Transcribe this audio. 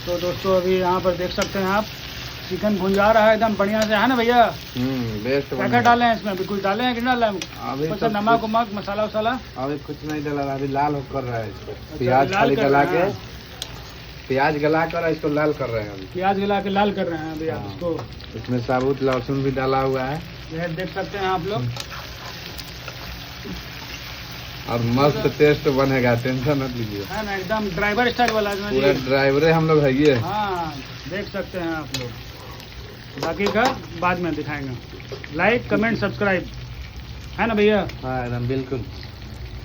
तो दोस्तों अभी यहाँ पर देख सकते हैं आप चिकन भुंजा रहा है एकदम बढ़िया से, है ना भैया? बेस्ट। क्या क्या डाले हैं इसमें? अभी कुछ डाले हैं कि नहीं डाले हैं? अभी कुछ तो नमक उमक मसाला वसाला अभी कुछ नहीं डाला, अभी लाल कर रहा है इसको। अच्छा, प्याज लाल खाली कर गला रहे के, हैं। प्याज गला कर इसको लाल कर रहे हैं अभी। प्याज गला के लाल कर रहे हैं अभी आप हाँ। इसको। इसमें साबुत लहसुन भी डाला हुआ है, यह देख सकते हैं आप लोग। और मस्त टेस्ट बनेगा, टेंशन मत लीजिए। है ना, एकदम ड्राइवर स्टाइल वाला है ना पूरा जी। ड्राइवरे हम लोग है ये। हाँ देख सकते हैं आप लोग। बाकी का बाद में दिखाएंगे। लाइक कमेंट सब्सक्राइब, है ना भैया? हाँ एकदम बिल्कुल।